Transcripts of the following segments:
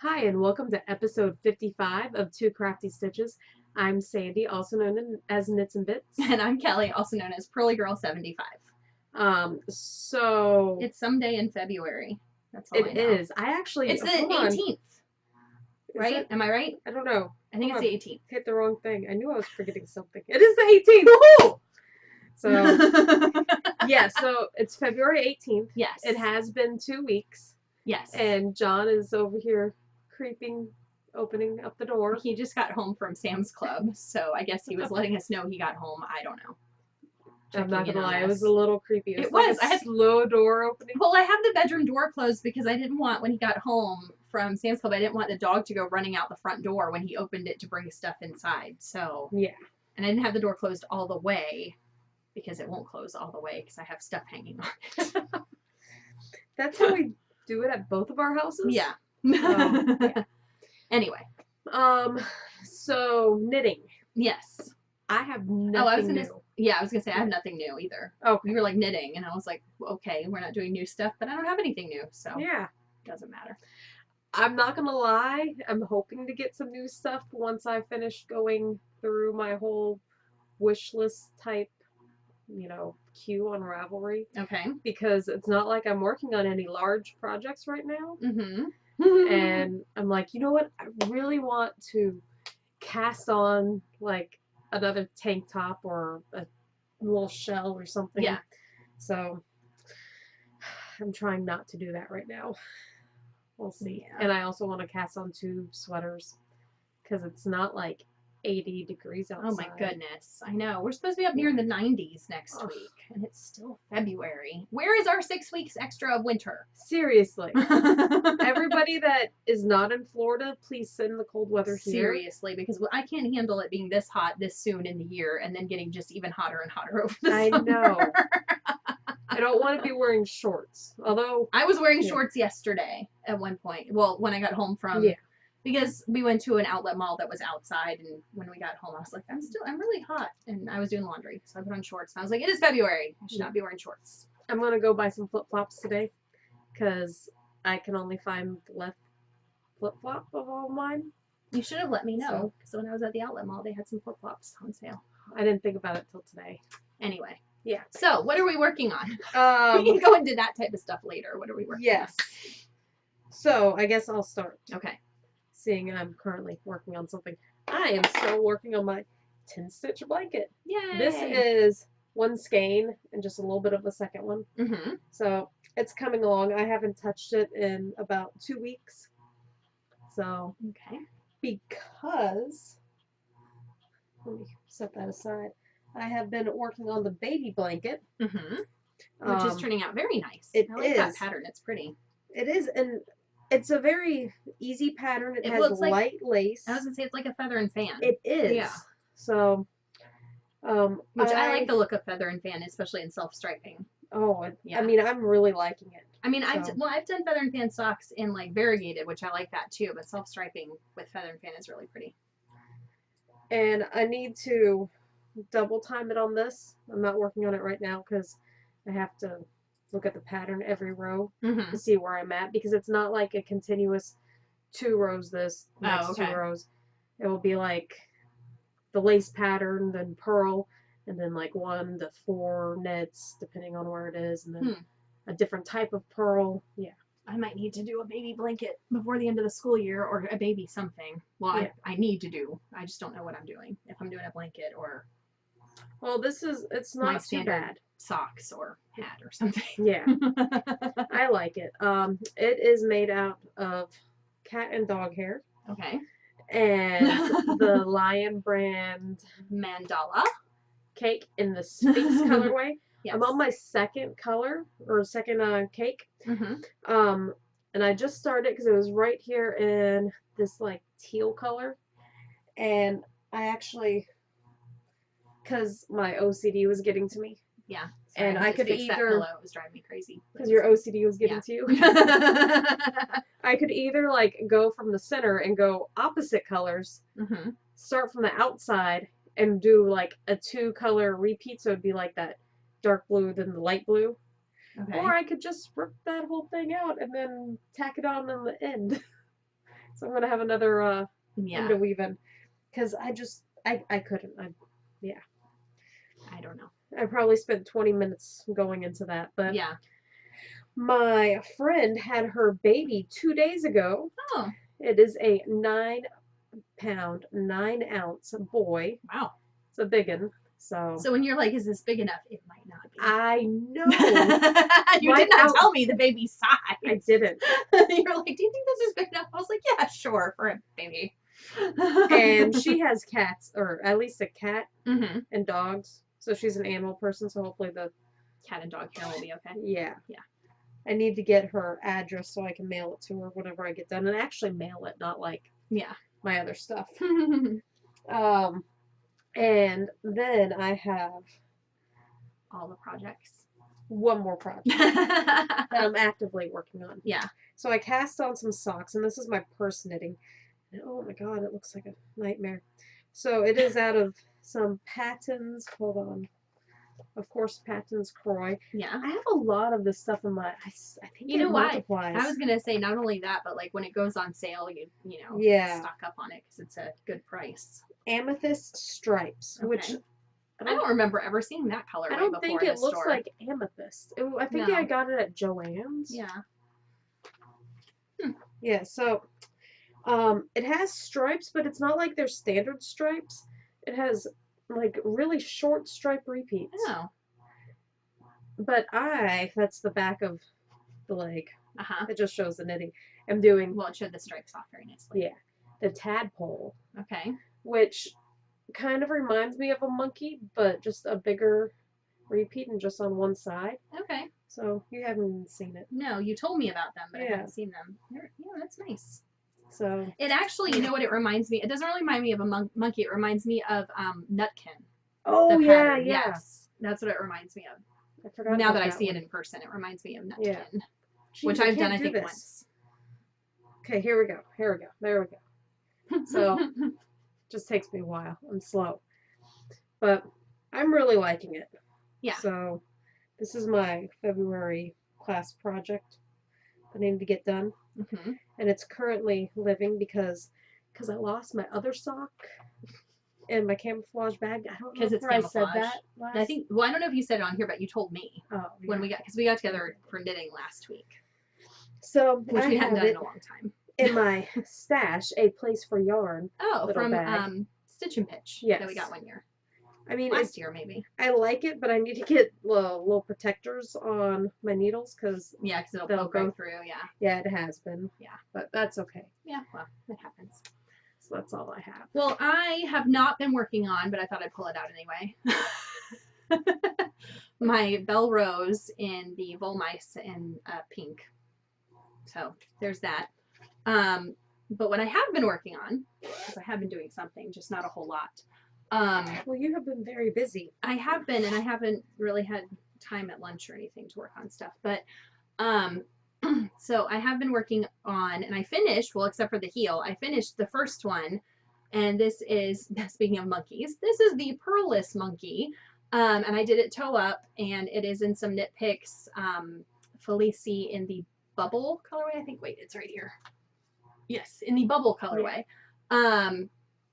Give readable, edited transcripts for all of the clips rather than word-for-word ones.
Hi, and welcome to episode 55 of Two Crafty Stitches. I'm Sandy, also known as Knits and Bits. And I'm Kelly, also known as Pearly Girl 75. So It's someday in February. That's all I it know. is. I actually It's the hold on. 18th, Is right? it? Am I right? I don't know. I think Hold it's the 18th. Hit the wrong thing. I knew I was forgetting something. It is the 18th. Woohoo! So yeah, so it's February 18th. Yes. It has been 2 weeks, Yes. and John is over here creeping, opening up the door. He just got home from Sam's Club, so I guess he was letting us know he got home. I don't know. I'm not Checking in gonna on lie, it us. was a little creepy. It like was. a I had- slow door opening. Well, I have the bedroom door closed because I didn't want, when he got home from Sam's Club, I didn't want the dog to go running out the front door when he opened it to bring stuff inside. So, Yeah. and I didn't have the door closed all the way because it won't close all the way because I have stuff hanging on it. That's how we do it at both of our houses. Yeah. Yeah. Anyway, So knitting. yes. I have I nothing was gonna. new. Yeah, I was gonna say I have nothing new either. Okay. You were like knitting, and I was like, okay, we're not doing new stuff, but I don't have anything new, so Yeah. it doesn't matter. I'm not gonna lie. I'm hoping to get some new stuff once I finish going through my whole wish list type, queue on Ravelry. Okay. Because it's not like I'm working on any large projects right now. Mm-hmm. And I'm like, you know what? I really want to cast on like another tank top or a little shell or something. Yeah. So I'm trying not to do that right now. We'll see. Yeah. And I also want to cast on 2 sweaters because it's not like 80 degrees outside. Oh my goodness. I know. We're supposed to be up near the 90s next Ugh. week, and it's still February. Where is our 6 weeks extra of winter? Seriously. Everybody that is not in Florida, please send the cold weather here. Seriously, because I can't handle it being this hot this soon in the year and then getting just even hotter and hotter over the I summer. know. I don't want to be wearing shorts. Although I was wearing shorts yesterday at one point. Well, when I got home from because we went to an outlet mall that was outside, and when we got home I was like, I'm really hot, and I was doing laundry, so I put on shorts and I was like, it is February. I should not be wearing shorts. I'm gonna go buy some flip-flops today because I can only find the left flip-flop of all mine. You should have let me know, because when I was at the outlet mall they had some flip-flops on sale. I didn't think about it till today. Anyway. Yeah. So, what are we working on? We can go into that type of stuff later. What are we working on? Yes. So, I guess I'll start. Okay. Seeing I'm currently working on something. I am still working on my 10-stitch blanket. Yay! This is one skein and just a little bit of a second one. Mm-hmm. So, it's coming along. I haven't touched it in about 2 weeks. So, Okay. because, let me set that aside. I have been working on the baby blanket. Mm-hmm. Which is turning out very nice. It I like that is. pattern. It's pretty. It is, and it's a very easy pattern. It has looks like- light lace. I was going to say it's like a feather and fan. It is. Yeah. So, Which I like the look of feather and fan, especially in self-striping. I mean, I'm really liking it. I mean, I've So- done feather and fan socks in like variegated, which I like that too, but self-striping with feather and fan is really pretty. And I need to double time it on this. I'm not working on it right now because I have to look at the pattern every row Mm-hmm. to see where I'm at, because it's not like a continuous 2 rows this, next okay. 2 rows. It will be like the lace pattern, then purl, and then like 1 to 4 knits, depending on where it is, and then a different type of purl. Yeah. I might need to do a baby blanket before the end of the school year, or a baby something. Well, Yeah. I need to do. I just don't know what I'm doing. If I'm doing a blanket or Well, it's my not too standard bad. socks or hat or something. Yeah. I like it. It is made out of cat and dog hair. Okay. And the Lion brand Mandala. cake in the Sphinx colorway. Yes. I'm on my second color, or second cake. Mm-hmm. And I just started because it was right here in this like teal color. And I actually, because my OCD was getting to me. Yeah. And I could fix that either- pillow. It was driving me crazy. Because your OCD was getting to you. I could either like go from the center and go opposite colors, Mm-hmm. start from the outside and do like a 2-color repeat, so it'd be like that dark blue then the light blue. Okay. Or I could just rip that whole thing out and then tack it on the end. So I'm gonna have another Yeah. window weave in, because I couldn't. I don't know. I probably spent 20 minutes going into that, but Yeah. my friend had her baby 2 days ago. Oh. It is a 9-pound, 9-ounce boy. Wow. It's a big one. So when you're like, is this big enough? It might not be. I know. You did not tell me the baby's size. I didn't. You're like, do you think this is big enough? I was like, yeah, sure, for a baby. And she has cats, or at least a cat Mm-hmm. and dogs. So she's an animal person, so hopefully the Cat and dog hair will be okay. yeah. Yeah. I need to get her address so I can mail it to her whenever I get done, and actually mail it, not like Yeah. my other stuff. And then I have All the projects. one more project that I'm actively working on. Yeah. So I cast on some socks, and this is my purse knitting. And oh my god, it looks like a nightmare. So it is out of some Patton's. Hold on. Of course, Patton's Croy. Yeah. I have a lot of this stuff in my. I think You know it why? multiplies. I was gonna say not only that, but like when it goes on sale, you know, Yeah. stock up on it because it's a good price. Amethyst stripes, which Okay. I don't remember ever seeing that colorway I don't before think in it the looks store. like amethyst. I think No. I got it at Joann's. Yeah. Yeah, so it has stripes, but it's not like their standard stripes. It has like really short stripe repeats. Oh. But that's the back of the leg. Uh-huh. It just shows the knitting. I'm doing Well, it showed the stripes off very nicely. yeah, the tadpole, Okay. which kind of reminds me of a monkey, but just a bigger repeat and just on one side. Okay. So you haven't seen it. No, you told me about them, but I Yeah. haven't seen them. Yeah, that's nice. So It actually, you know what it reminds me? It doesn't really remind me of a monkey. It reminds me of Nutkin. oh The yeah, pattern. yeah. Yes, that's what it reminds me of. I forgot Now about that I see one. it in person, it reminds me of Nutkin, Yeah. which Jeez, I I've done, can't I do think, this. once. Okay, here we go. There we go. So just takes me a while. I'm slow, but I'm really liking it. Yeah. So this is my February class project that I need to get done, Mhm. and it's currently living because I lost my other sock in my camouflage bag. I don't know 'Cause if it's I said camouflage. that last. I think. Well, I don't know if you said it on here, but you told me when we got together for knitting last week, so which I we hadn't have done it in a long time. in my stash, a place for yarn. Oh, little from bag. Stitch and Pitch Yes. that we got one year, I mean, last year maybe. I like it, but I need to get little protectors on my needles because Yeah, because it'll They'll poke go- right through. Yeah. yeah, it has been. Yeah. But that's okay. Yeah. Well, it happens. So that's all I have. Well, I have not been working on, but I thought I'd pull it out anyway. My Belle Rose in the Volmice in pink. So there's that. But what I have been working on, because I have been doing something, just not a whole lot. Well, you have been very busy. I have been, and I haven't really had time at lunch or anything to work on stuff. But so I have been working on, and I finished, well, except for the heel, I finished the first one. And this is, speaking of monkeys, this is the Pearless monkey. And I did it toe up, and it is in some Knit Picks Felici in the bubble colorway. I think, wait, it's right here. Yes, in the bubble colorway. Yeah.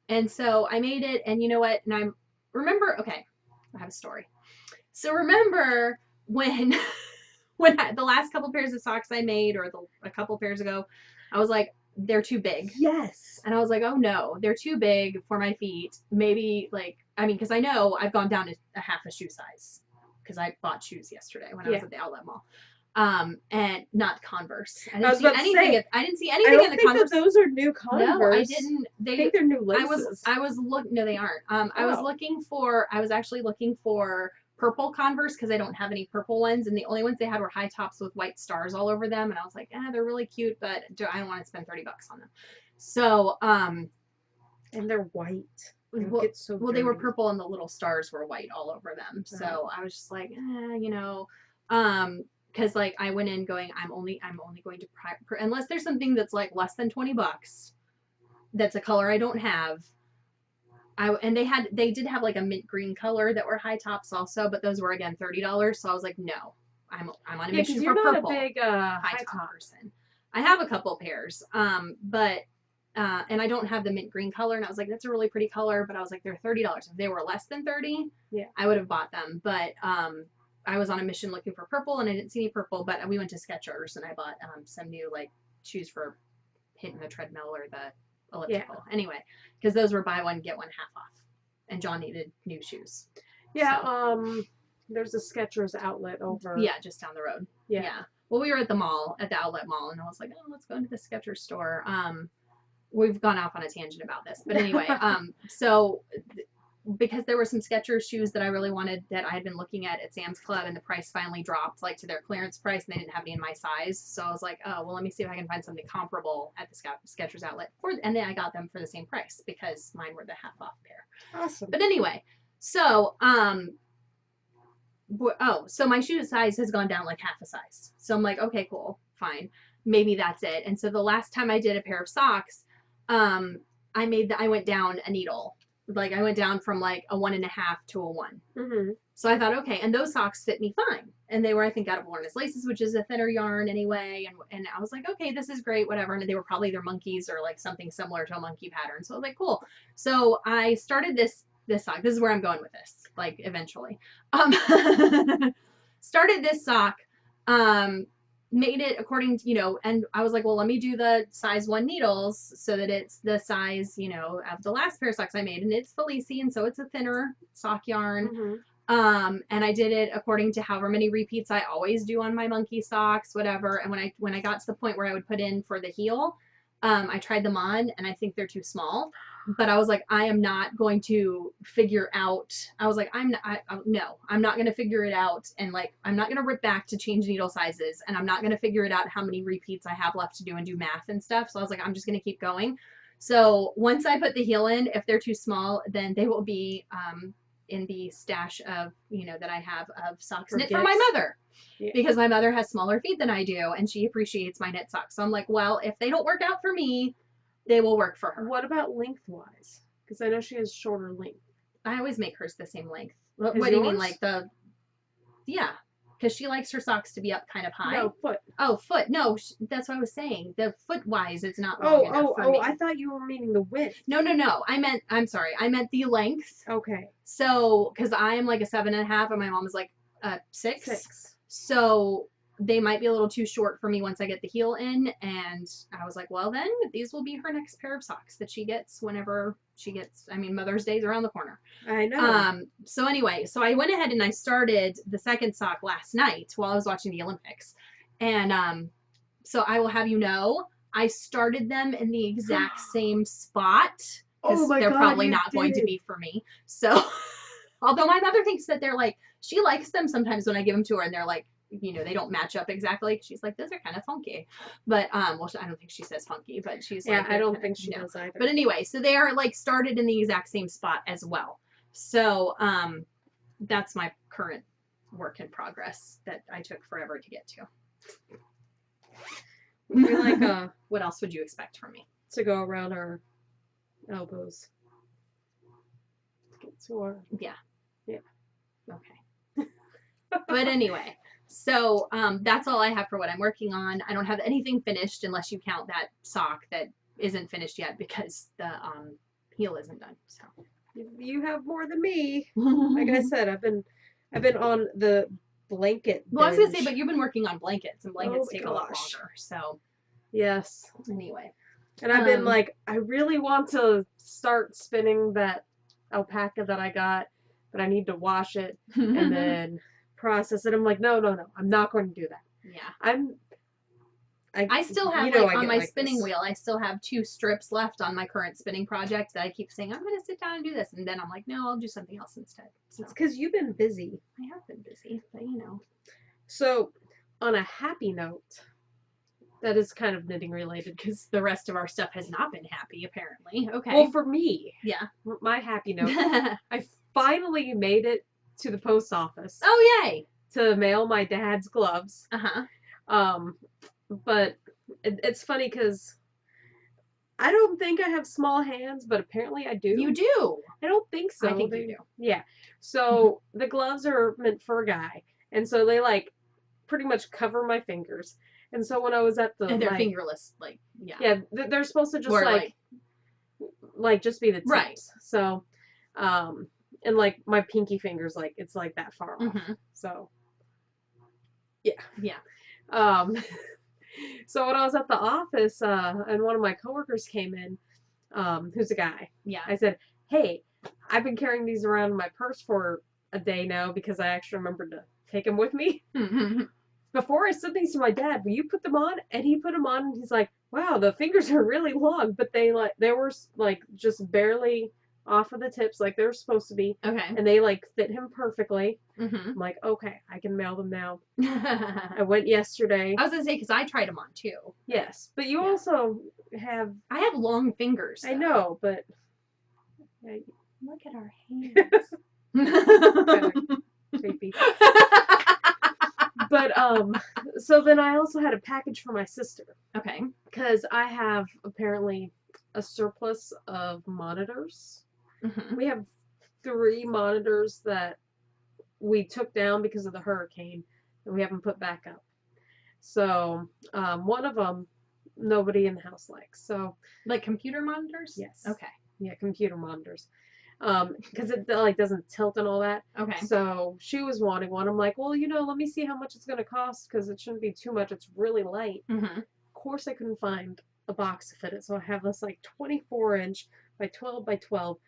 And so I made it, and you know what? And okay, I have a story. So remember when the last couple pairs of socks I made, or a couple pairs ago, I was like, they're too big. Yes. And I was like, oh no, they're too big for my feet. Maybe because I know I've gone down to a half a shoe size because I bought shoes yesterday when I was at the outlet mall. And not Converse. I didn't see anything. I didn't see anything in the Converse. That those are new Converse. No, I didn't. I think they're new laces. I was looking. No, they aren't. I was actually looking for purple Converse because I don't have any purple ones, and the only ones they had were high tops with white stars all over them, and I was like, they're really cute, but I don't want to spend $30 on them. So, and they're white. Well, they were purple, and the little stars were white all over them. So I was just like, because I went in going, I'm only going to unless there's something that's like less than $20, that's a color I don't have. And they did have like a mint green color that were high tops also, but those were again $30. So I was like, no, I'm on a mission for purple. You're not a big high top person. I have a couple pairs, but and I don't have the mint green color, and I was like, that's a really pretty color, but I was like, they're $30. If they were less than 30, Yeah. I would have bought them. But I was on a mission looking for purple, and I didn't see any purple, but we went to Skechers, and I bought some new like shoes for hitting the treadmill or the elliptical. Anyway, because those were buy one get one half off, and John needed new shoes. Yeah. So, there's a Skechers outlet over. yeah, just down the road. Yeah. Well, we were at the mall, at the outlet mall, and I was like, oh, let's go into the Skechers store. We've gone off on a tangent about this, but anyway, so because there were some Skechers shoes that I really wanted that I had been looking at Sam's Club, and the price finally dropped like to their clearance price, and they didn't have any in my size. So I was like, oh, well, let me see if I can find something comparable at the Skechers outlet, and then I got them for the same price because mine were the half off pair. Awesome. But anyway, so so my shoe size has gone down like half a size. So I'm like, okay, cool, fine, maybe that's it. And so the last time I did a pair of socks, I went down a needle. Like I went down from like a 1.5 to a 1. Mm-hmm. So I thought, okay, and those socks fit me fine. And they were, I think, out of Lorna's Laces, which is a thinner yarn anyway. And I was like, okay, this is great, whatever. And they were probably either monkeys or like something similar to a monkey pattern. So I was like, cool. So I started this sock. This is where I'm going with this, like eventually. Started this sock, made it according to, and I was like, well, let me do the size 1 needles so that it's the size, of the last pair of socks I made. And it's Felici, and so it's a thinner sock yarn. Mm-hmm. And I did it according to however many repeats I always do on my monkey socks, whatever. And when I got to the point where I would put in for the heel, I tried them on, and I think they're too small. But I was like, I am not going to figure out. I was like, I'm not going to figure it out. And like, I'm not going to rip back to change needle sizes. And I'm not going to figure it out how many repeats I have left to do and do math and stuff. So I was like, I'm just going to keep going. So once I put the heel in, if they're too small, then they will be in the stash of, that I have of socks knit for my mother. Yeah. Because my mother has smaller feet than I do, and she appreciates my knit socks. So I'm like, well, if they don't work out for me, they will work for her. What about lengthwise? Because I know she has shorter length. I always make hers the same length. What do you mean, like the? Yeah, because she likes her socks to be up kind of high. No, foot. Oh, foot. No, that's what I was saying. The foot wise, it's not long enough for me. I thought you were meaning the width. No. I'm sorry. I meant the length. Okay. So, because I am like a 7.5, and my mom is like 6. 6. So they might be a little too short for me once I get the heel in. And I was like, well, then these will be her next pair of socks that she gets whenever she gets, Mother's Day is around the corner. I know. So anyway, so I went ahead and I started the second sock last night while I was watching the Olympics. And so I will have you know, I started them in the exact same spot. Oh my they're God, probably not going to be for me. So, although my mother thinks that they're like, she likes them sometimes when I give them to her, and they're like, they don't match up exactly. She's like, those are kind of funky. But, well, I don't think she says funky, but she's like, I don't think she does either. But anyway, so they are like started in the exact same spot as well. So, that's my current work in progress that I took forever to get to. Would you like what else would you expect from me? To go around our elbows. Get to our... Yeah. Yeah. Okay. But anyway, so that's all I have for what I'm working on. I don't have anything finished unless you count that sock that isn't finished yet because the heel isn't done. So you have more than me. Like I said, I've been on the blanket. Well, I was gonna say, but you've been working on blankets, and blankets take a lot gosh. longer. So yes. Anyway, and I've been like, I really want to start spinning that alpaca that I got, but I need to wash it and then process it. I'm like, no, I'm not going to do that. Yeah. I still have, on my spinning wheel, I still have 2 strips left on my current spinning project that I keep saying, I'm going to sit down and do this. And then I'm like, no, I'll do something else instead. So. It's because you've been busy. I have been busy, but So, on a happy note, that is kind of knitting related because the rest of our stuff has not been happy, apparently. Okay. Well, for me. Yeah. My happy note. I finally made it to the post office. Oh, yay. To mail my dad's gloves. Uh-huh. But it's funny because I don't think I have small hands, but apparently I do. You do. I don't think so. I think you do. Yeah. So the gloves are meant for a guy, and so they like pretty much cover my fingers. And so when I was at the and they're fingerless, like yeah, they're supposed to just or like like just be the tips. Right. So, and like my pinky fingers, like it's like that far off. Mhm. So, yeah. Yeah. So when I was at the office, and one of my coworkers came in, who's a guy, Yeah. I said, "Hey, I've been carrying these around in my purse for a day now because I actually remembered to take them with me. Before I sent these to my dad, will you put them on?" And he put them on, and he's like, "Wow, the fingers are really long, but they were like just barely off of the tips, like they were supposed to be, Okay. and they like fit him perfectly." Mhm. I'm like, "Okay, I can mail them now." I went yesterday. I was gonna say because I tried them on too. Yes, but you Yeah. also have. I have long fingers. I though. know, but. Look at our hands. Creepy. But so then I also had a package for my sister Okay. because I have apparently a surplus of monitors. Mhm. We have 3 monitors that we took down because of the hurricane and we haven't put back up. So one of them nobody in the house likes. So Like computer monitors? yes. Okay. Yeah, computer monitors. Because it like doesn't tilt and all that. Okay. So she was wanting one. I'm like, well, let me see how much it's gonna cost because it shouldn't be too much. It's really light. Mhm. Of course, I couldn't find a box to fit it, so I have this like 24-inch by 12 by 12.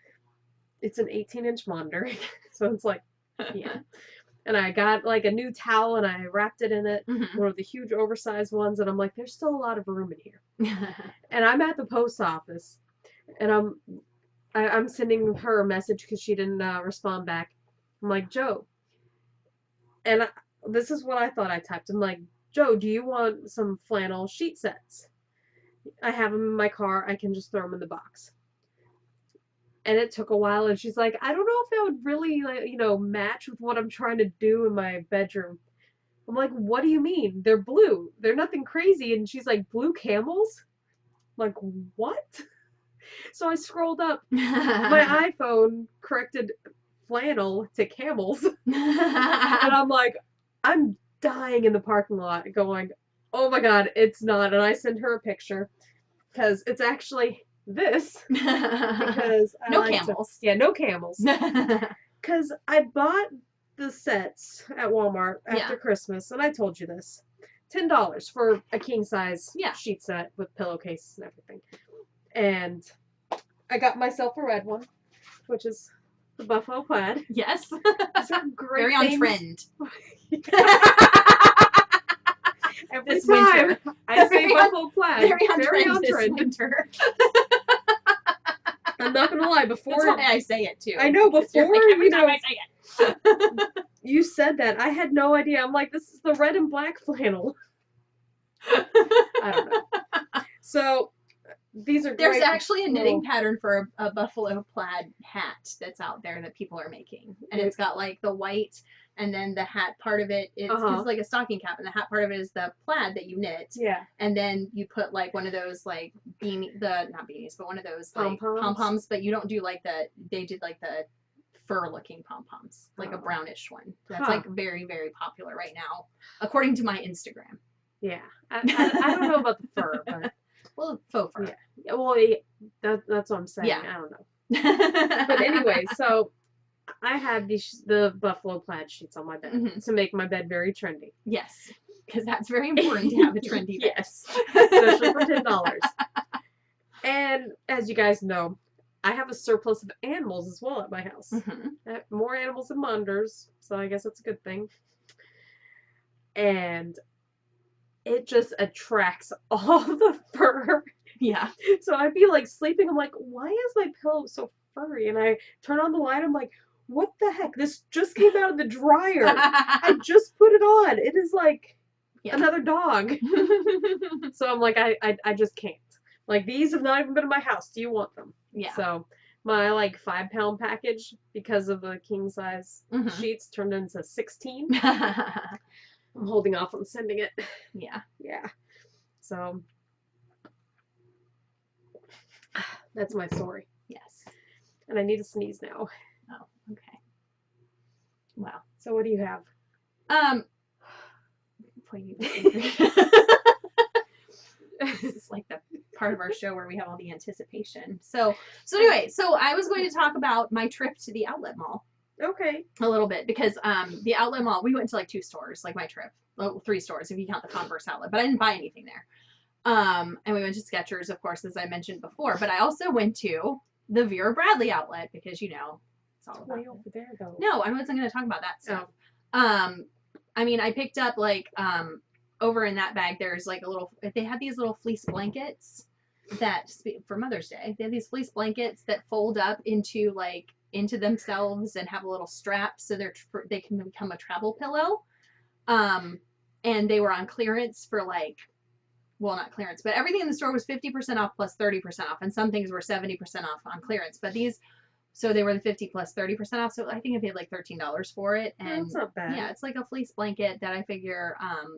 It's an 18-inch monitor, so it's like, yeah. And I got like a new towel and I wrapped it in it, Mhm. one of the huge oversized ones, and I'm like, there's still a lot of room in here. And I'm at the post office, and I'm sending her a message because she didn't respond back. I'm like, Joe, and this is what I thought I typed. I'm like, Joe, do you want some flannel sheet sets? I have them in my car. I can just throw them in the box. And it took a while, and she's like, I don't know if that would really, like, match with what I'm trying to do in my bedroom. I'm like, what do you mean? They're blue. They're nothing crazy. And she's like, blue camels? I'm like, what? So I scrolled up. My iPhone corrected flannel to camels. And I'm like, I'm dying in the parking lot going, oh my god, it's not. And I send her a picture because it's actually this. Because I no like camels. Yeah, no camels. Because I bought the sets at Walmart after Christmas, and I told you this. $10 for a king size sheet set with pillowcases and everything. And I got myself a red one, which is the buffalo plaid. Yes. These are great Very on trend. Every this time winter. I say buffalo plaid. Very on trend this winter. I'm not gonna lie, before That's why I say it too. I know before like, every time I say it. You said that, I had no idea. I'm like, this is the red and black flannel. I don't know. So these are There's great actually a knitting pattern for a buffalo plaid hat that's out there that people are making, and it's got like the white, and then the hat part of it is it's like a stocking cap, and the hat part of it is the plaid that you knit. Yeah. And then you put like one of those like not beanies, but one of those like pom-poms, but you don't do like they did like the fur looking pom-poms, like a brownish one. That's like very, very popular right now, according to my Instagram. Yeah. I don't know about the fur, but well, faux fur. Yeah. Well, that's what I'm saying. Yeah. I don't know. But anyway, so I had the buffalo plaid sheets on my bed to make my bed very trendy. Yes, because that's very important to have a trendy bed. Yes, especially for $10. And as you guys know, I have a surplus of animals as well at my house. I have more animals than monitors, so I guess that's a good thing. And it just attracts all the fur. Yeah. So I'd be like sleeping. I'm like, why is my pillow so furry? And I turn on the light. I'm like, what the heck? This just came out of the dryer. I just put it on. It is like another dog. So I'm like, I just can't. Like, these have not even been in my house. Do you want them? Yeah. So my like 5-pound package, because of the king size sheets, turned into 16. I'm holding off on sending it. Yeah. Yeah. So that's my story. Yes. And I need to sneeze now. Oh, okay. Wow. So what do you have? This is like the part of our show where we have all the anticipation. So anyway, so I was going to talk about my trip to the outlet mall Okay. a little bit because the outlet mall, we went to like 2 stores, like my trip. Well, 3 stores if you count the Converse outlet, but I didn't buy anything there. And we went to Skechers, of course, as I mentioned before, but I also went to the Vera Bradley outlet because, you know, it's all about Way over there, though. No, I wasn't going to talk about that stuff. I mean, I picked up like over in that bag, there's like a little, they had these little fleece blankets that for Mother's Day, they have these fleece blankets that fold up into themselves and have a little strap so they can become a travel pillow. And they were on clearance for like, well, not clearance, but everything in the store was 50% off plus 30% off. And some things were 70% off on clearance, but so they were the 50 plus 30% off. So I think I paid like $13 for it. And That's not bad. yeah, it's like a fleece blanket that I figure,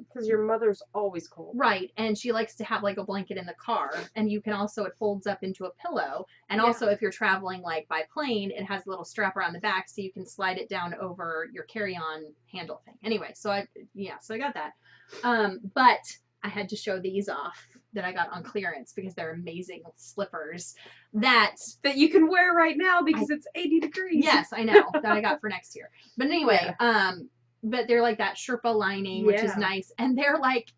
because your mother's always cold. right. And she likes to have like a blanket in the car, and you can also, it folds up into a pillow. And also if you're traveling like by plane, it has a little strap around the back so you can slide it down over your carry-on handle thing. Anyway, so I got that. But I had to show these off that I got on clearance because they're amazing slippers that you can wear right now because it's 80 degrees. Yes, I know, that I got for next year. But anyway, but they're like that Sherpa lining, which is nice, and they're like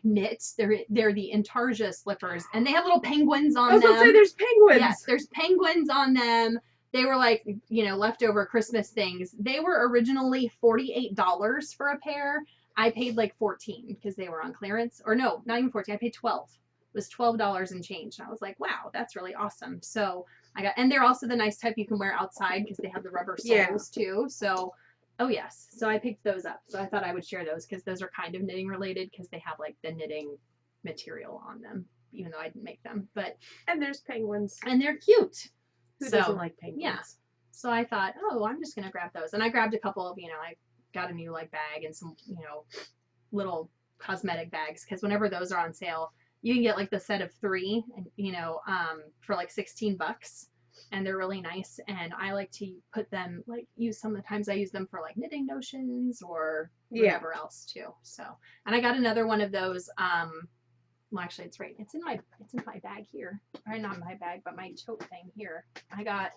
knit. They're the Intarsia slippers, and they have little penguins on them. I was gonna say there's penguins. Yes, there's penguins on them. They were like, you know, leftover Christmas things. They were originally $48 for a pair. I paid like $14 because they were on clearance. Or no, not even $14. I paid $12. It was $12 and change. And I was like, wow, that's really awesome. So and they're also the nice type you can wear outside because they have the rubber soles too. So, oh yes. So I picked those up. So I thought I would share those because those are kind of knitting related because they have like the knitting material on them, even though I didn't make them. And there's penguins. And they're cute. Who doesn't like penguins? Yeah. So I thought, oh, I'm just going to grab those. And I grabbed a couple of, I got a new like bag and some, little cosmetic bags because whenever those are on sale, you can get like the set of 3 and for like $16 and they're really nice, and I like to put them sometimes I use them for like knitting notions or whatever else too. So, and I got another one of those well, actually it's in my bag here, or not my bag but my tote thing here. I got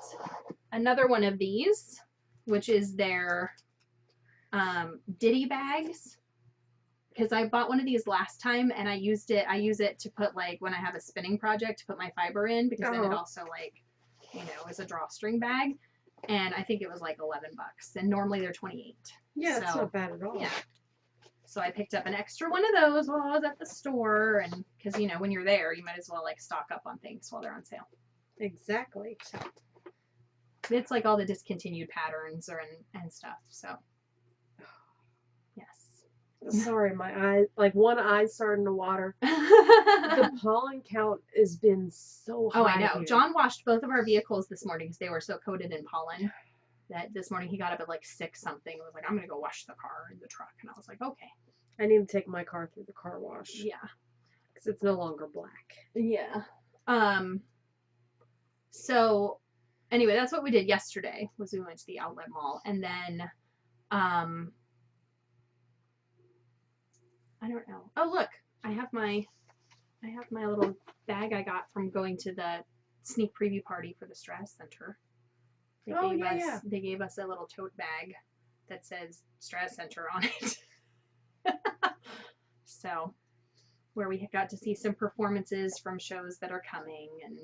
another one of these, which is their Ditty bags, because I bought one of these last time and I use it to put like when I have a spinning project to put my fiber in, because then it also like is a drawstring bag, and I think it was like $11 and normally they're $28. Yeah, it's not bad at all. Yeah. So I picked up an extra one of those while I was at the store, and because when you're there you might as well like stock up on things while they're on sale. Exactly. So it's like all the discontinued patterns and stuff. So yes. Sorry, my eye, like one eye's starting to water. The pollen count has been so high. Oh, I know. Here. John washed both of our vehicles this morning because they were so coated in pollen that this morning he got up at like 6 something and was like, I'm going to go wash the car and the truck. And I was like, okay. I need to take my car through the car wash. Yeah. Because it's no longer black. Yeah. So anyway, that's what we did yesterday, was we went to the outlet mall, and then I don't know. Oh, look, I have my little bag I got from going to the sneak preview party for the Stress Center. They gave us a little tote bag that says Stress Center on it. So, where we got to see some performances from shows that are coming and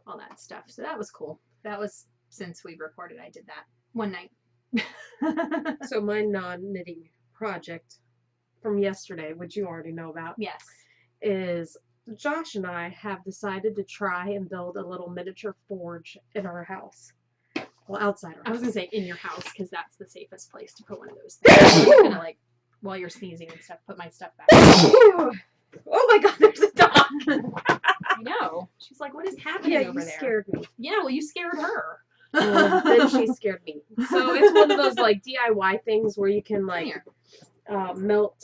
all that stuff. So that was cool. That was, since we recorded, I did that one night. So my non-knitting project from yesterday, which you already know about, yes, is Josh and I have decided to try and build a little miniature forge in our house. Well, outside our house. I was going to say in your house, because that's the safest place to put one of those things. I'm going to, like, while you're sneezing and stuff, put my stuff back. Oh my god, there's a dog! I know. She's like, what is happening over there? Yeah, you scared me. Yeah, well, you scared her. Then she scared me. So it's one of those, like, DIY things where you can, like, melt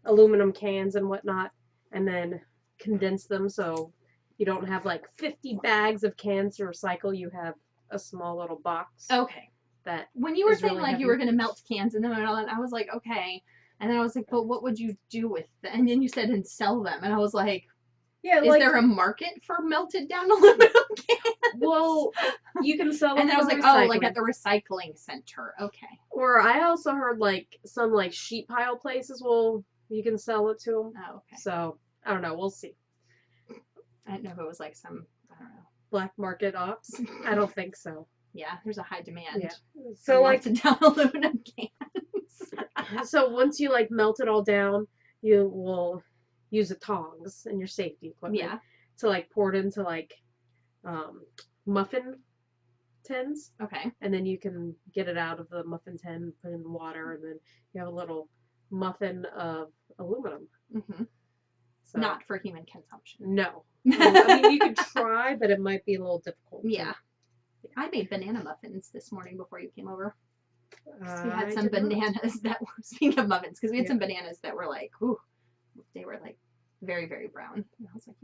aluminum cans and whatnot, and then condense them so you don't have, like, 50 bags of cans to recycle. You have a small little box. Okay. That when you were saying, really like, heavy. you were going to melt cans and them and all that, I was like, okay. And then I was like, but what would you do with them? And then you said, and sell them. And I was like, Yeah, Is like, there a market for melted down aluminum cans? well, you can sell them And then I was for like, oh, like recycling. at the recycling center. Okay. Or I also heard like some like sheet pile places will you can sell it to them. Oh, okay. So I don't know. We'll see. I didn't know if it was like some, I don't know. Black market ops? I don't think so. Yeah, there's a high demand. Yeah. For So like, melted down aluminum cans. so once you like melt it all down, you will use the tongs and your safety equipment Yeah. to like pour it into like muffin tins, Okay. and then you can get it out of the muffin tin, put it in water, and then you have a little muffin of aluminum. Hmm. So Not for human consumption. no. I mean, you could try, but it might be a little difficult. Yeah. I made banana muffins this morning before you came over. We I had some did not. bananas that were, speaking of muffins, because we had Yeah. some bananas that were like, ooh, they were like very, very brown. And I was like,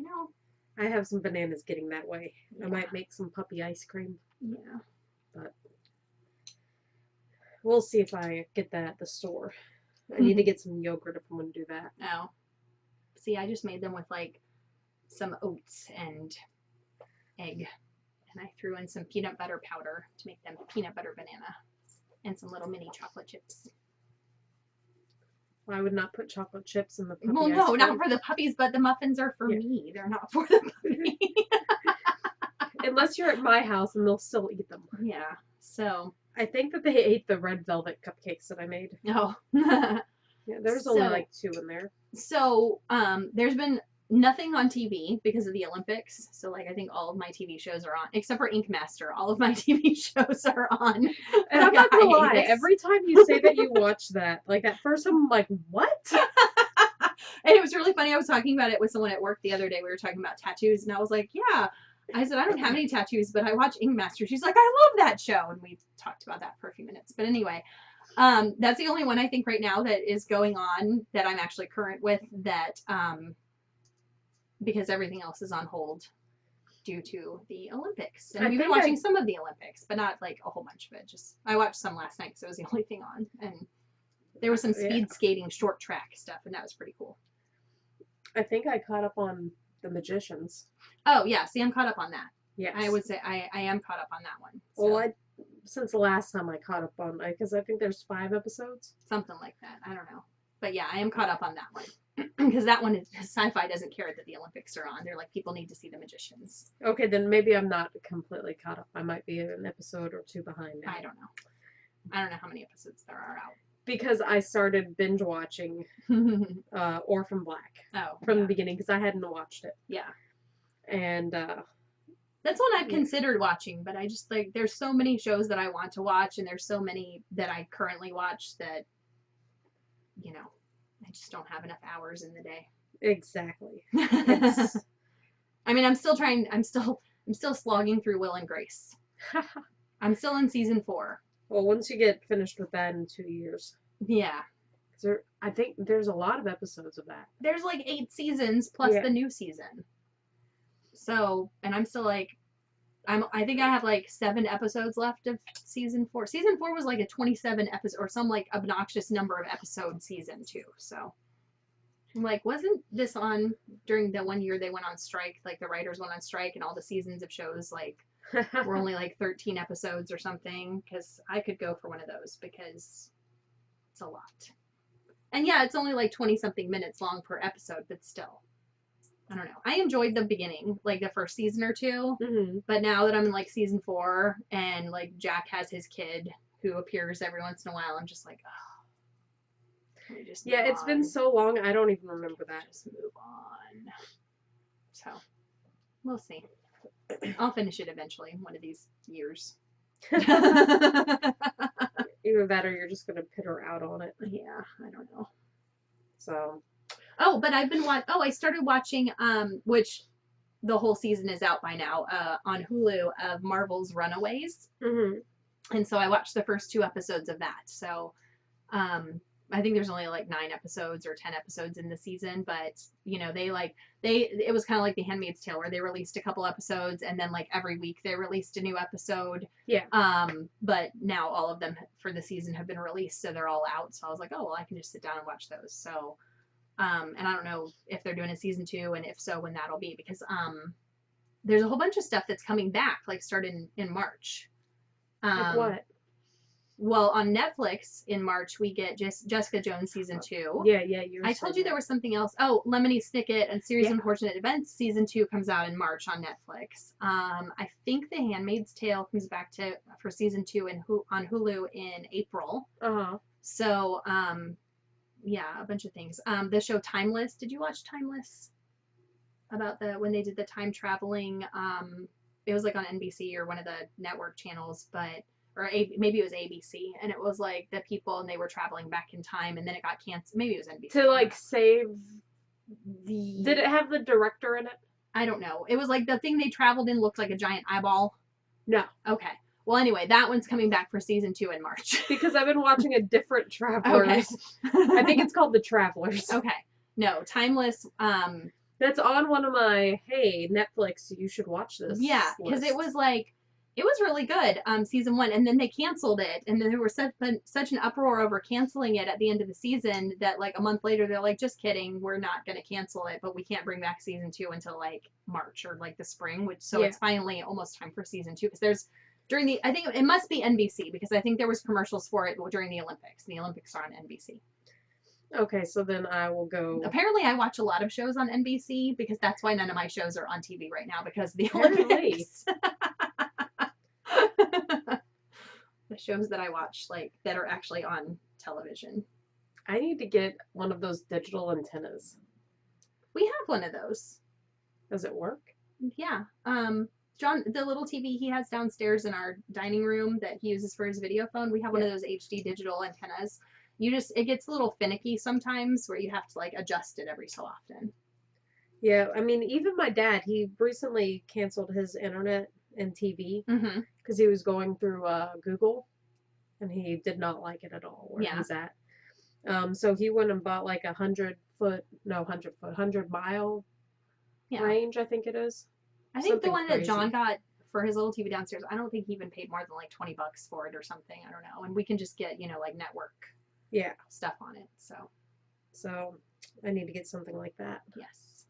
I have some bananas getting that way. Yeah. I might make some puppy ice cream. yeah. But we'll see if I get that at the store. I need to get some yogurt if I'm going to do that. Oh. See, I just made them with like some oats and egg. And I threw in some peanut butter powder to make them peanut butter banana. And some little mini chocolate chips. I would not put chocolate chips in the puppy Well, ice no, cream. not for the puppies, but the muffins are for Yeah. me. They're not for the puppy. Unless you're at my house and they'll still eat them. Yeah. So. I think that they ate the red velvet cupcakes that I made. Oh. Yeah, there's only So- like 2 in there. So, there's been nothing on TV because of the Olympics. So, like, I think all of my TV shows are on, except for Ink Master. All of my TV shows are on. And I'm not gonna lie, hiatus. every time you say that you watch that, like at first I'm like, what? And it was really funny. I was talking about it with someone at work the other day. We were talking about tattoos, and I was like, yeah. I said, I don't have any tattoos, but I watch Ink Master. She's like, I love that show. And we talked about that for a few minutes. But anyway, that's the only one I think right now that is going on that I'm actually current with that, because everything else is on hold due to the Olympics. And I we've been think watching some of the Olympics, but not like a whole bunch of it. Just, I watched some last night because it was the only thing on. And there was some Yeah. speed skating, short track stuff, and that was pretty cool. I think I caught up on The Magicians. Oh, yeah. See, I'm caught up on that. Yes. I would say I am caught up on that one. So, Well, since the last time I caught up on, because I think there's 5 episodes. something like that. I don't know. But yeah, I am caught up on that one. Because that one is, Sci-Fi doesn't care that the Olympics are on. They're like, people need to see the Magicians. Okay, then maybe I'm not completely caught up. I might be an episode or 2 behind now. I don't know. I don't know how many episodes there are Because I started binge watching out. Orphan Black Oh, from yeah. the beginning because I hadn't watched it. Yeah. And That's one I've Yeah. considered watching, but I just like, there's so many shows that I want to watch, and there's so many that I currently watch that, you know, I just don't have enough hours in the day. exactly. It's, I mean, I'm still slogging through Will and Grace. I'm still in season 4. well, once you get finished with that in 2 years, Yeah. I think there's a lot of episodes of that. There's like 8 seasons plus Yeah. the new season. So, and I'm still like, I think I have like 7 episodes left of season 4. Season 4 was like a 27 episode or some like obnoxious number of episode season too. So I'm like, wasn't this on during the one year they went on strike? Like the writers went on strike and all the seasons of shows like were only like 13 episodes or something, because I could go for one of those because it's a lot. And yeah, it's only like 20 something minutes long per episode, but still. I don't know. I enjoyed the beginning, like the first season or 2, hmm but now that I'm in like season 4 and like Jack has his kid who appears every once in a while, I'm just like, oh. Can we just Yeah, move it's been on? so long, I don't even remember that. Just move on. So, we'll see. I'll finish it eventually, one of these years. Yeah, Either that or you're just going to pit her out on it. I don't know. So, Oh, but I've been I started watching, which the whole season is out by now, on Hulu of Marvel's Runaways. mhm. And so I watched the first 2 episodes of that. So, I think there's only like 9 episodes or 10 episodes in the season, but you know, it was kind of like The Handmaid's Tale where they released a couple episodes and then like every week they released a new episode. Yeah. But now all of them for the season have been released, so they're all out. So I was like, oh, well, I can just sit down and watch those. So And I don't know if they're doing a season 2, and if so, when that'll be, because there's a whole bunch of stuff that's coming back, like starting in March. Like what? Well, on Netflix in March we get just Jessica Jones season 2. Yeah, I told you there was something else. Oh, Lemony Snicket and Series of Unfortunate Events season 2 comes out in March on Netflix. I think The Handmaid's Tale comes back for season 2 on Hulu in April. So yeah, a bunch of things. The show Timeless. Did you watch Timeless? About when they did the time traveling. It was like on NBC or one of the network channels, maybe it was ABC, and it was like the people, and they were traveling back in time, and then it got canceled. Maybe it was NBC. To like save Did it have the director in it? I don't know. It was like the thing they traveled in looked like a giant eyeball. No. Okay. Well, anyway, that one's coming back for season 2 in March. Because I've been watching a different Travelers. Okay. I think it's called The Travelers. Okay. No, Timeless. That's on one of my, hey, Netflix, you should watch this. Yeah, because it was really good, season 1, and then they canceled it, and then there was such an uproar over canceling it at the end of the season that like a month later they're like, just kidding, we're not going to cancel it, but we can't bring back season 2 until like March or like the spring, it's finally almost time for season 2, because there's I think it must be NBC, because I think there was commercials for it during the Olympics, and the Olympics are on NBC. Okay, so then I will go. Apparently, I watch a lot of shows on NBC, because that's why none of my shows are on TV right now, because of the Olympics. The shows that I watch, like, that are actually on television. I need to get one of those digital antennas. We have one of those. Does it work? Yeah. John, the little TV he has downstairs in our dining room that he uses for his video phone, we have one of those HD digital antennas. It gets a little finicky sometimes where you have to like adjust it every so often. Yeah, I mean, even my dad, he recently canceled his internet and TV because he was going through Google, and he did not like it at all where he's at. So he went and bought like 100-mile range, I think it is. I think the one that John got for his little TV downstairs, I don't think he even paid more than like $20 for it or something. I don't know. And we can just get, like network stuff on it. So I need to get something like that. Yes.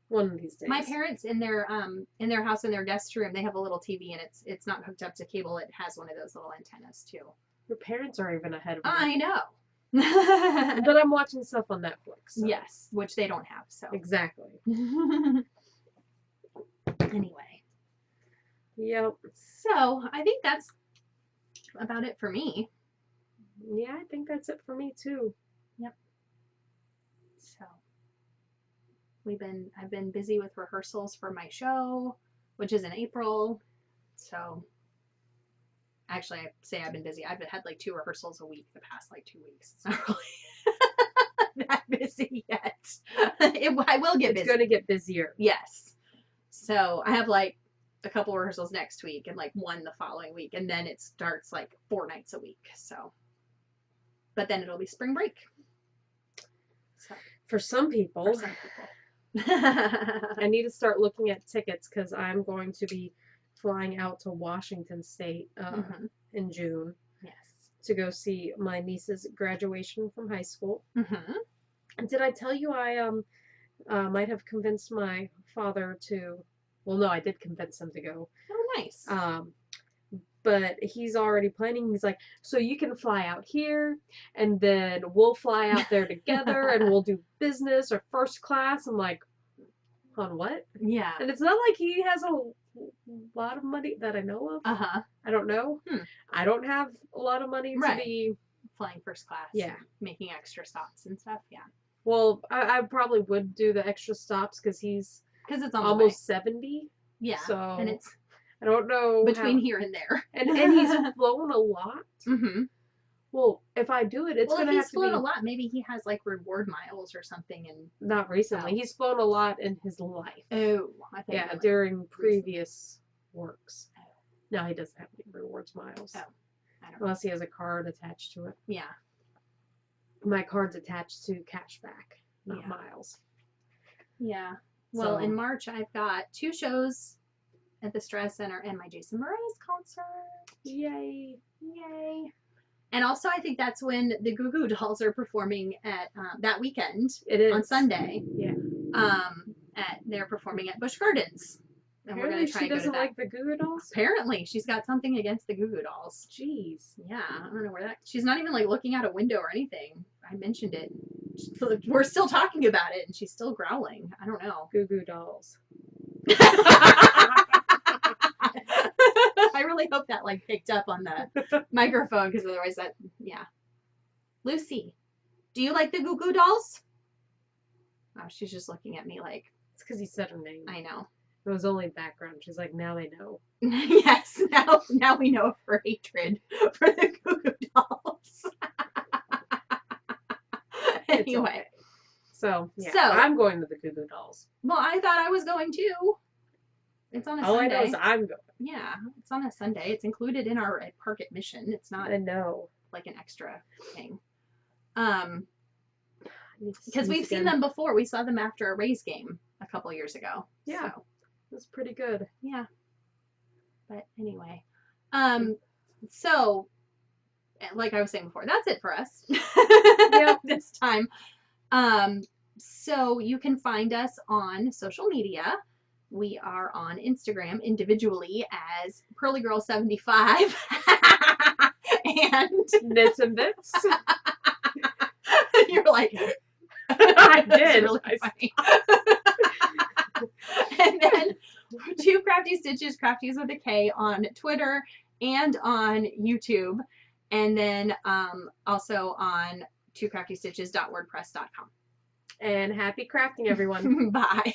One of these days. My parents in their house, in their guest room, they have a little TV, and it's not hooked up to cable. It has one of those little antennas too. Your parents are even ahead of me. I know. But I'm watching stuff on Netflix. So. Yes, which they don't have. So exactly. Anyway. Yep. So I think that's about it for me. Yeah, I think that's it for me too. Yep. So I've been busy with rehearsals for my show, which is in April. So actually, I say I've been busy. I've had like 2 rehearsals a week the past like 2 weeks. It's not really that busy yet. I will get busy. It's going to get busier. Yes. So I have like a couple rehearsals next week and like 1 the following week, and then it starts like 4 nights a week. So, but then it'll be spring break. So for some people. I need to start looking at tickets because I'm going to be flying out to Washington State in June. Yes. To go see my niece's graduation from high school. And did I tell you I might have convinced my father to? Well, no, I did convince him to go. Oh, nice. But he's already planning. He's like, so you can fly out here, and then we'll fly out there together, and we'll do business or first class. I'm like, on what? Yeah. And it's not like he has a lot of money that I know of. I don't know. I don't have a lot of money to be flying first class. Yeah. Making extra stops and stuff. Yeah. Well, I probably would do the extra stops because it's almost 70. Yeah. So and it's I don't know between here and there. And he's flown a lot. Well, if I do it, it's going to have to be... Well, if he's flown a lot, maybe he has, like, reward miles or something. And not recently. He's flown a lot in his life. Oh. I think during previous works. No, he doesn't have any rewards miles. Oh. I don't know. Unless he has a card attached to it. Yeah. My card's attached to cashback, not miles. Yeah. Well, in March, I've got 2 shows at the Strauss Center and my Jason Mraz concert. Yay. Yay. And also, I think that's when the Goo Goo Dolls are performing at that weekend It is on Sunday. Yeah. They're performing at Busch Gardens, and we're Apparently gonna try she to go to doesn't that. like the Goo Goo Dolls. Apparently, she's got something against the Goo Goo Dolls. Jeez. Yeah, I don't know where that. She's not even like looking out a window or anything. I mentioned it. We're still talking about it, and she's still growling. I don't know. Goo Goo Dolls. I really hope that like picked up on the microphone, because otherwise that, yeah. Lucy, do you like the Goo Goo Dolls? Oh, she's just looking at me like, It's because you said her name. I know. It was only background. She's like, now they know. Yes, now we know her hatred for the Goo Goo Dolls. It's Anyway. okay. So, yeah, So- I'm going to the Goo Goo Dolls. Well, I thought I was going too. It's on a All Sunday. I know is I'm going. Yeah, it's on a Sunday. It's included in our park admission. It's not I know. like an extra thing. I need to Because sneeze we've seen again. them before. We saw them after a Rays game a couple years ago. Yeah. So, It's pretty good. yeah. But anyway. So like I was saying before, that's it for us. This time. So you can find us on social media. We are on Instagram individually as PearlyGirl75 and Knits and Bits. you're like, I that's did. really funny. And then Two Crafty Stitches, Crafties with a K, on Twitter and on YouTube, and then also on twocraftystitches.wordpress.com. And happy crafting, everyone. Bye.